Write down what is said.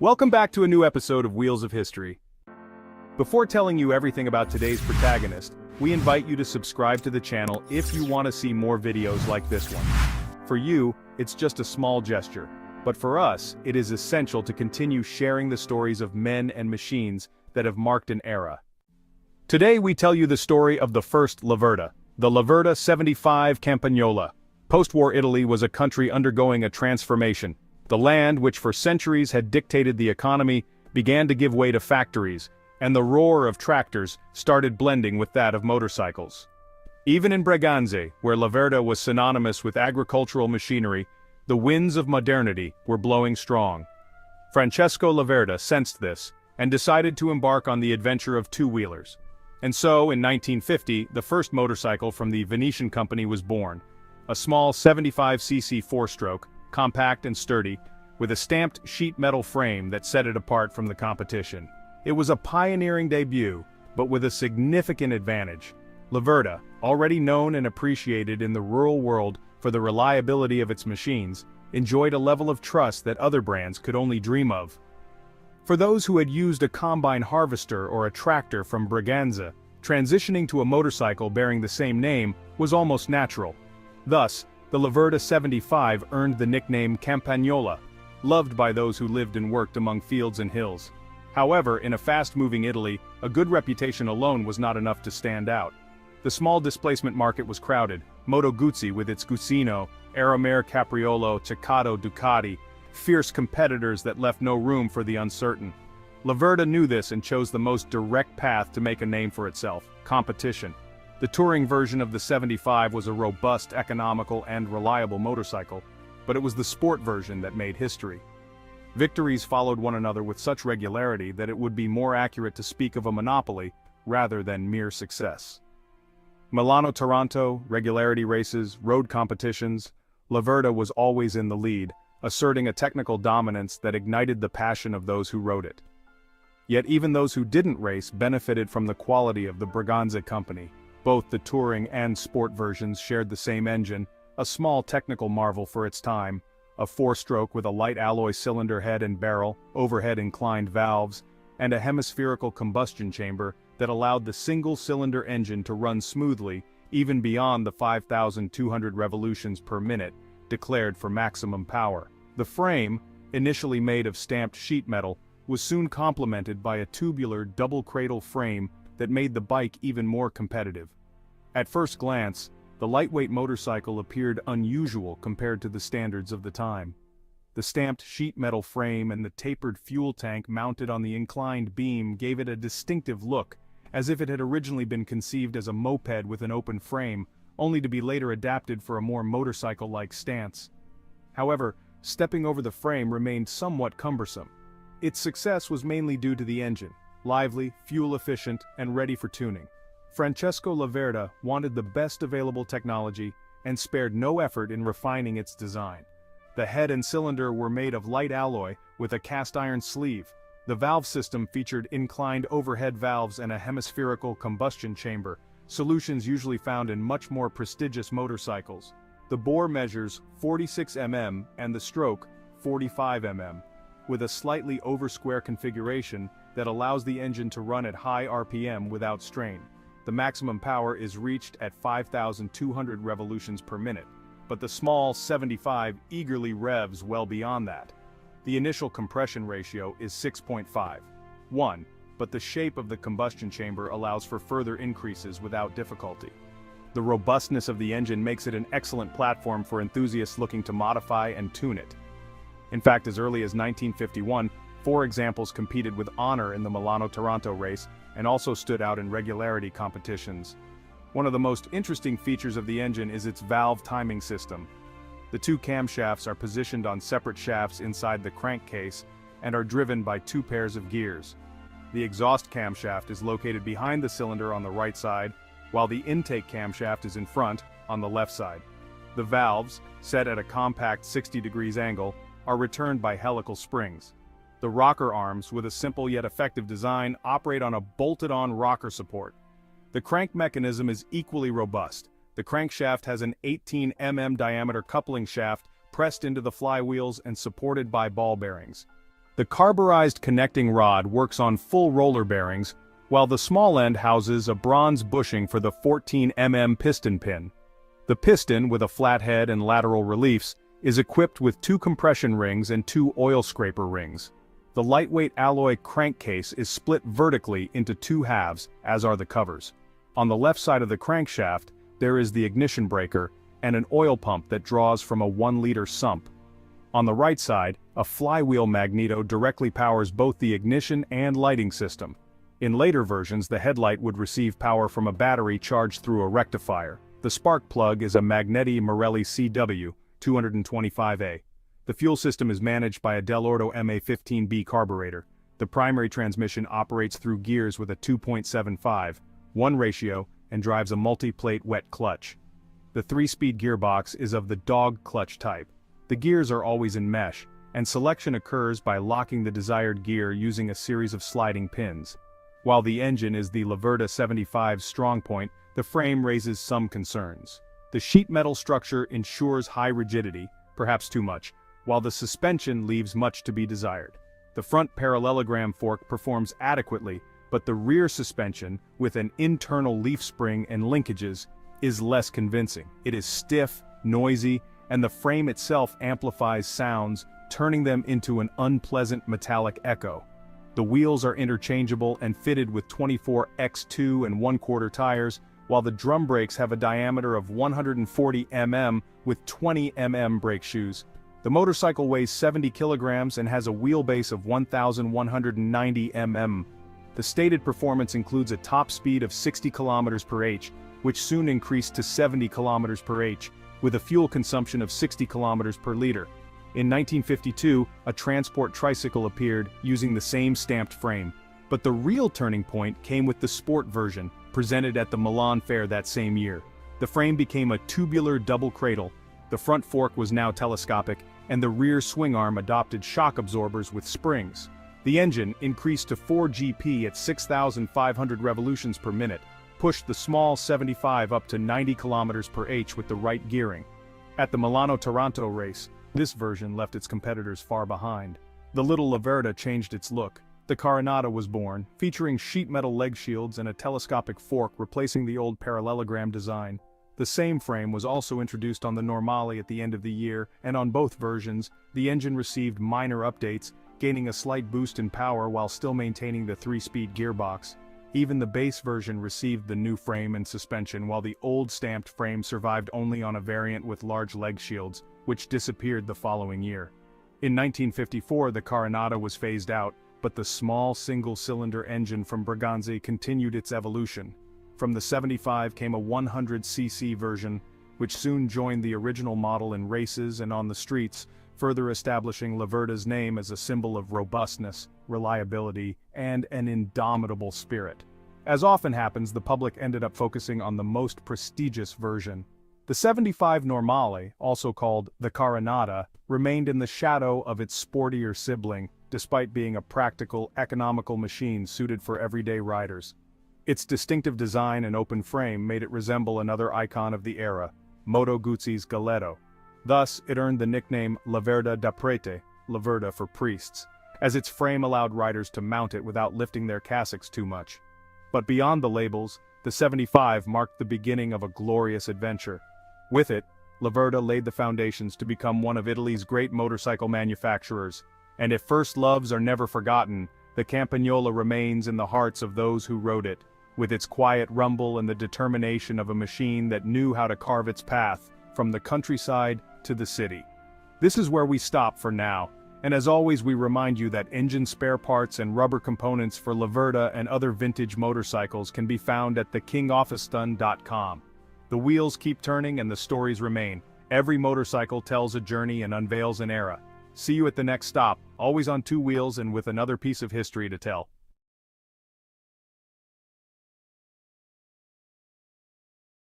Welcome back to a new episode of Wheels of History. Before telling you everything about today's protagonist, we invite you to subscribe to the channel if you want to see more videos like this one. For you, it's just a small gesture, but for us, it is essential to continue sharing the stories of men and machines that have marked an era. Today we tell you the story of the first Laverda, the Laverda 75 Campagnola. Post-war Italy was a country undergoing a transformation. The land, which for centuries had dictated the economy, began to give way to factories, and the roar of tractors started blending with that of motorcycles. Even in Breganze, where Laverda was synonymous with agricultural machinery, the winds of modernity were blowing strong. Francesco Laverda sensed this, and decided to embark on the adventure of two-wheelers. And so, in 1950, the first motorcycle from the Venetian company was born. A small 75cc four-stroke, compact and sturdy, with a stamped sheet metal frame that set it apart from the competition. It was a pioneering debut, but with a significant advantage. Laverda, already known and appreciated in the rural world for the reliability of its machines, enjoyed a level of trust that other brands could only dream of. For those who had used a combine harvester or a tractor from Breganze, transitioning to a motorcycle bearing the same name was almost natural. Thus, the Laverda 75 earned the nickname Campagnola, loved by those who lived and worked among fields and hills. However, in a fast-moving Italy, a good reputation alone was not enough to stand out. The small displacement market was crowded. Moto Guzzi with its Gusino, Aramere Capriolo, Ceccato Ducati, fierce competitors that left no room for the uncertain. Laverda knew this and chose the most direct path to make a name for itself: competition. The touring version of the 75 was a robust, economical, and reliable motorcycle, but it was the sport version that made history. Victories followed one another with such regularity that it would be more accurate to speak of a monopoly rather than mere success. Milano-Taranto, regularity races, road competitions, Laverda was always in the lead, asserting a technical dominance that ignited the passion of those who rode it. Yet even those who didn't race benefited from the quality of the Breganze company. Both the touring and sport versions shared the same engine, a small technical marvel for its time, a four-stroke with a light alloy cylinder head and barrel, overhead inclined valves, and a hemispherical combustion chamber that allowed the single-cylinder engine to run smoothly, even beyond the 5,200 revolutions per minute, declared for maximum power. The frame, initially made of stamped sheet metal, was soon complemented by a tubular double-cradle frame that made the bike even more competitive. At first glance, the lightweight motorcycle appeared unusual compared to the standards of the time. The stamped sheet metal frame and the tapered fuel tank mounted on the inclined beam gave it a distinctive look, as if it had originally been conceived as a moped with an open frame, only to be later adapted for a more motorcycle-like stance. However, stepping over the frame remained somewhat cumbersome. Its success was mainly due to the engine, lively, fuel-efficient, and ready for tuning. Francesco Laverda wanted the best available technology and spared no effort in refining its design. The head and cylinder were made of light alloy with a cast-iron sleeve. The valve system featured inclined overhead valves and a hemispherical combustion chamber, solutions usually found in much more prestigious motorcycles. The bore measures 46 mm and the stroke 45 mm, with a slightly over-square configuration that allows the engine to run at high RPM without strain. The maximum power is reached at 5,200 revolutions per minute, but the small 75 eagerly revs well beyond that. The initial compression ratio is 6.51, but the shape of the combustion chamber allows for further increases without difficulty. The robustness of the engine makes it an excellent platform for enthusiasts looking to modify and tune it. In fact, as early as 1951, 4 examples competed with honor in the Milano-Taranto race and also stood out in regularity competitions. One of the most interesting features of the engine is its valve timing system. The 2 camshafts are positioned on separate shafts inside the crankcase and are driven by 2 pairs of gears. The exhaust camshaft is located behind the cylinder on the right side, while the intake camshaft is in front, on the left side. The valves, set at a compact 60 degrees angle, are returned by helical springs. The rocker arms, with a simple yet effective design, operate on a bolted-on rocker support. The crank mechanism is equally robust. The crankshaft has an 18 mm diameter coupling shaft pressed into the flywheels and supported by ball bearings. The carburized connecting rod works on full roller bearings, while the small end houses a bronze bushing for the 14 mm piston pin. The piston, with a flat head and lateral reliefs, is equipped with 2 compression rings and 2 oil scraper rings. The lightweight alloy crankcase is split vertically into 2 halves, as are the covers. On the left side of the crankshaft, there is the ignition breaker and an oil pump that draws from a 1-liter sump. On the right side, a flywheel magneto directly powers both the ignition and lighting system. In later versions, the headlight would receive power from a battery charged through a rectifier. The spark plug is a Magneti Marelli CW 225A. The fuel system is managed by a Dell'Orto MA15B carburetor. The primary transmission operates through gears with a 2.75:1 ratio and drives a multi-plate wet clutch. The 3-speed gearbox is of the dog clutch type. The gears are always in mesh, and selection occurs by locking the desired gear using a series of sliding pins. While the engine is the Laverda 75 strong point, the frame raises some concerns. The sheet metal structure ensures high rigidity, perhaps too much, while the suspension leaves much to be desired. The front parallelogram fork performs adequately, but the rear suspension, with an internal leaf spring and linkages, is less convincing. It is stiff, noisy, and the frame itself amplifies sounds, turning them into an unpleasant metallic echo. The wheels are interchangeable and fitted with 24 x2 and 1/4 tires, while the drum brakes have a diameter of 140 mm with 20 mm brake shoes. The motorcycle weighs 70 kilograms and has a wheelbase of 1,190 mm. The stated performance includes a top speed of 60 km/h, which soon increased to 70 km/h, with a fuel consumption of 60 km per liter. In 1952, a transport tricycle appeared using the same stamped frame. But the real turning point came with the sport version, presented at the Milan Fair that same year. The frame became a tubular double cradle, the front fork was now telescopic, and the rear swing arm adopted shock absorbers with springs. The engine, increased to 4 GP at 6,500 revolutions per minute, pushed the small 75 up to 90 km/h with the right gearing. At the Milano-Taranto race, this version left its competitors far behind. The little Laverda changed its look. The Carinata was born, featuring sheet metal leg shields and a telescopic fork replacing the old parallelogram design. The same frame was also introduced on the Normale at the end of the year, and on both versions, the engine received minor updates, gaining a slight boost in power while still maintaining the 3-speed gearbox. Even the base version received the new frame and suspension, while the old stamped frame survived only on a variant with large leg shields, which disappeared the following year. In 1954, the Carinata was phased out, but the small single-cylinder engine from Breganze continued its evolution. From the 75 came a 100cc version, which soon joined the original model in races and on the streets, further establishing Laverda's name as a symbol of robustness, reliability, and an indomitable spirit. As often happens, the public ended up focusing on the most prestigious version. The 75 Normale, also called the Carinata, remained in the shadow of its sportier sibling, despite being a practical, economical machine suited for everyday riders. Its distinctive design and open frame made it resemble another icon of the era, Moto Guzzi's Galletto. Thus, it earned the nickname Laverda da Prete, Laverda for priests, as its frame allowed riders to mount it without lifting their cassocks too much. But beyond the labels, the 75 marked the beginning of a glorious adventure. With it, Laverda laid the foundations to become one of Italy's great motorcycle manufacturers, and if first loves are never forgotten, the Campagnola remains in the hearts of those who rode it, with its quiet rumble and the determination of a machine that knew how to carve its path from the countryside to the city. This is where we stop for now, and as always we remind you that engine spare parts and rubber components for Laverda and other vintage motorcycles can be found at thekingofficeton.com. The wheels keep turning and the stories remain. Every motorcycle tells a journey and unveils an era. See you at the next stop, always on 2 wheels and with another piece of history to tell.